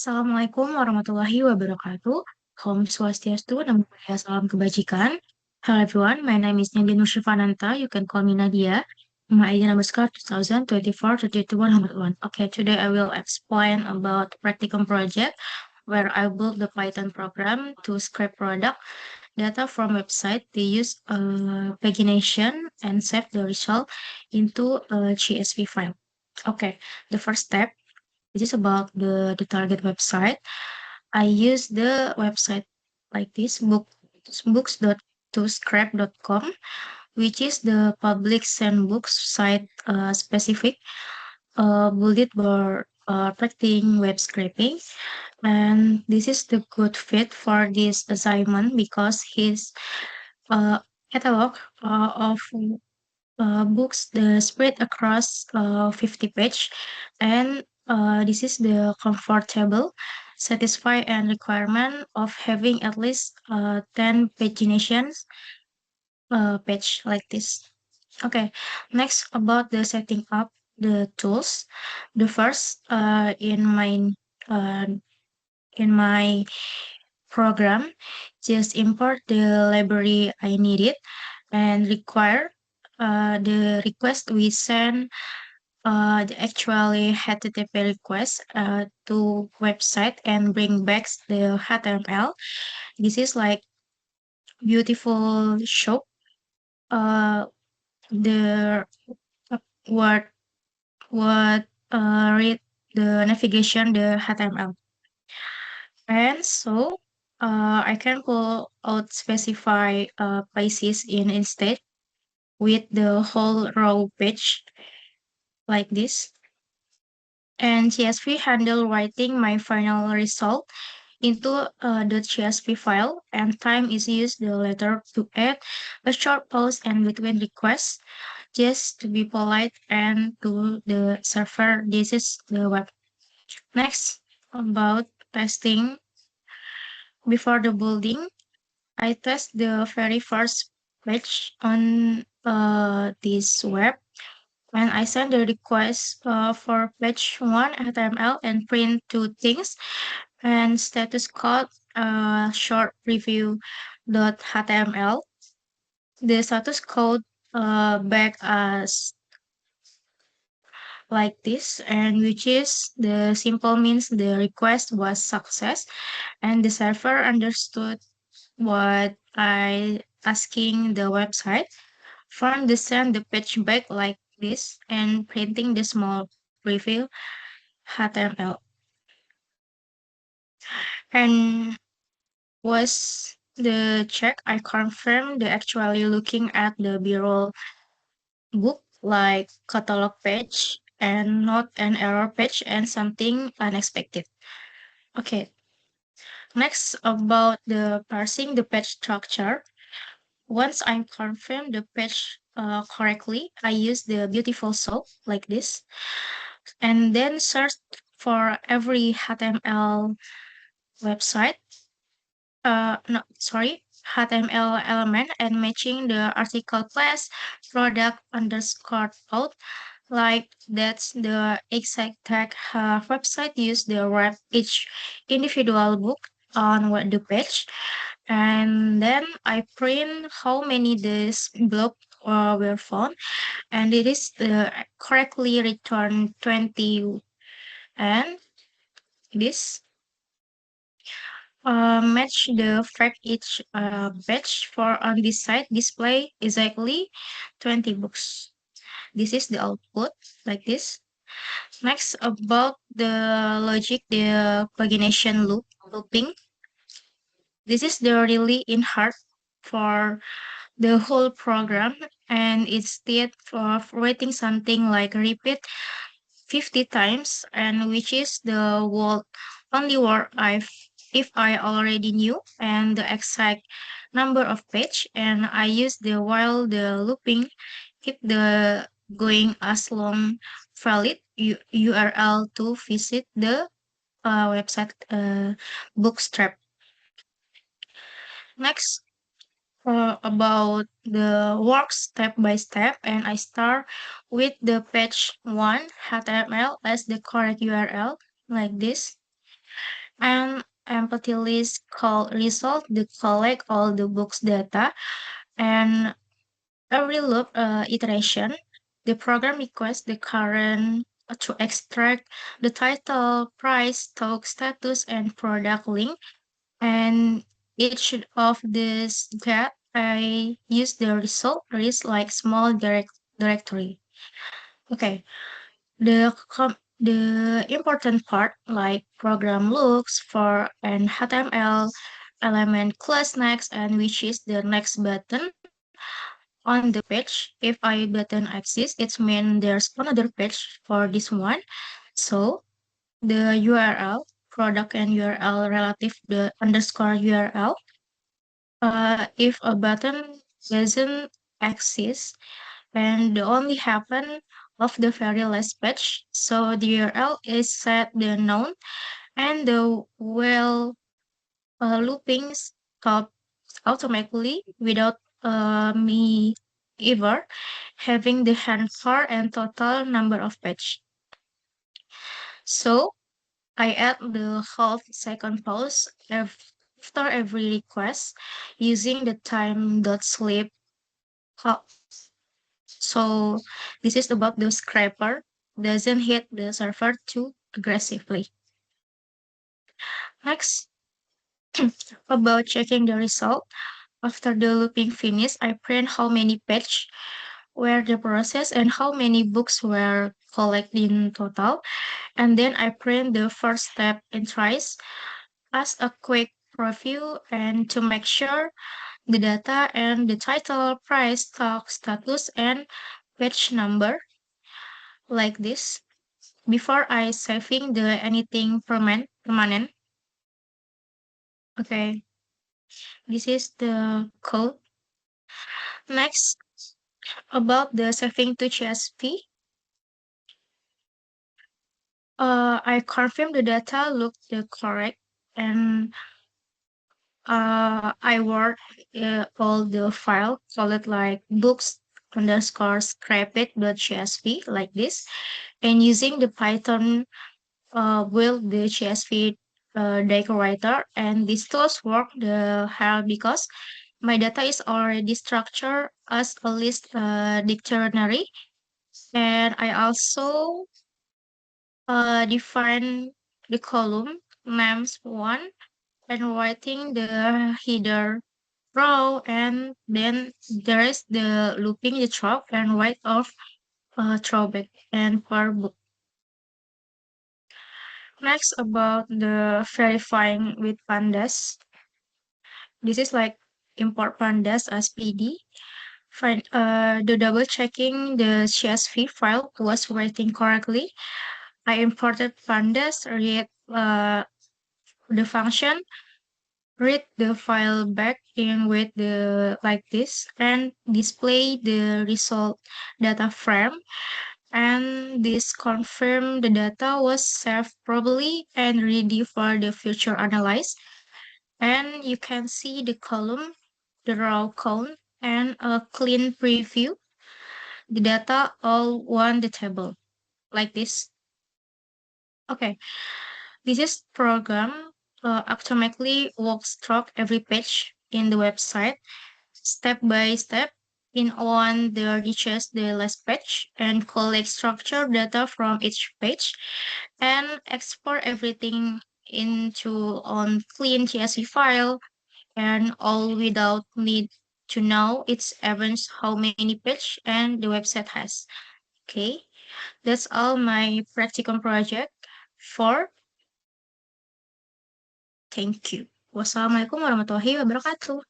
Assalamualaikum warahmatullahi wabarakatuh. Om Swastiastu, Namo Buddhaya, Salam Kebajikan. Hello everyone, my name is Nadia Nusrifananta. You can call me Nadia. My ID number is 2024-32101. Okay, today I will explain about practicum project where I built the Python program to scrape product data from website. They use pagination and save the result into a CSV file. Okay, the first step. This is about the target website. I use the website like this, books.toscrap.com, which is the public sandbox site specific bullet for practicing web scraping. And this is the good fit for this assignment because his uh, catalog of books the spread across 50 page, and this is the comfortable satisfy and requirement of having at least 10 paginations page like this. Okay, next about the setting up the tools. The first uh, in my program, just import the library I needed and require the request we send the actually HTTP request to website and bring back the HTML. This is like beautiful shop. Uh, the what what read the navigation the HTML, and so I can pull out specify pages in instead with the whole row page like this. And CSV handle writing my final result into the CSV file, and time is used the later to add a short pause and between requests just to be polite and to the server. This is the web. Next, about testing before the building, I test the very first page on this web. When I send the request for page 1 HTML and print two things and status code short review .html, the status code back as like this, and which is the simple means the request was success and the server understood what I asking the website. From the send the page back like this and printing the small preview HTML. And was the check I confirmed the actually looking at the bureau book like catalog page and not an error page and something unexpected. Okay, next about the parsing the page structure. Once I confirm the page correctly, I use the beautiful soap like this and then search for every HTML website, no, sorry, HTML element and matching the article class product underscore out. Like that's the exact tag website use the wrap each individual book on what the page, and then I print how many this block were found, and it is correctly returned 20, and this match the fact each batch for on this side display exactly 20 books. This is the output like this. Next about the logic, the pagination looping. This is the really in hard for the whole program, and instead of writing something like repeat 50 times, and which is the word only word if I already knew and the exact number of page, and I use the while the looping keep the going as long valid URL to visit the website bookstrap. Next, about the work step by step, and I start with the page 1 HTML as the correct URL like this. And empty list call result to collect all the books data, and every loop iteration, the program requests the current to extract the title, price, stock status, and product link. And each of these get I use the result list like small directory. Okay, the important part like program looks for an HTML element class next, and which is the next button on the page. If I button exists, it means there's another page for this one. So the URL, product and URL relative the underscore URL. If a button doesn't exist, and the only happen of the very last page, so the URL is set the known, and the while looping stop automatically without me ever having the handful and total number of page. So I add the half-second pause after every request using the time.sleep. So this is about the scraper doesn't hit the server too aggressively. Next, about checking the result. After the looping finish, I print how many pages were the process and how many books were collected in total. And then I print the first step in tries as a quick preview and to make sure the data and the title, price, stock, status, and page number like this before I saving the anything permanent. Okay, this is the code. Next, about the saving to CSV, I confirm the data looked the correct, and I work all the file called like books underscore scrapit.csv like this, and using the Python build the CSV decorator, and this tools work the hell because my data is already structured as a list dictionary, and I also define the column names one and writing the header row, and then there is the looping the drop and write off throwback and per book. Next about the verifying with pandas. This is like import pandas as PD. Find the double checking the CSV file was writing correctly. I imported pandas, read the function, read the file back in with the like this, and display the result data frame. And this confirm the data was saved properly and ready for the future analyze. And you can see the column, the row count, and a clean preview. The data all on the table like this. Okay, this is program automatically walks through every page in the website step by step in on the reaches the last page and collect structured data from each page and export everything into on clean CSV file, and all without need to know its events how many page and the website has. Okay, that's all my practicum project for. Thank you. Wassalamualaikum warahmatullahi wabarakatuh.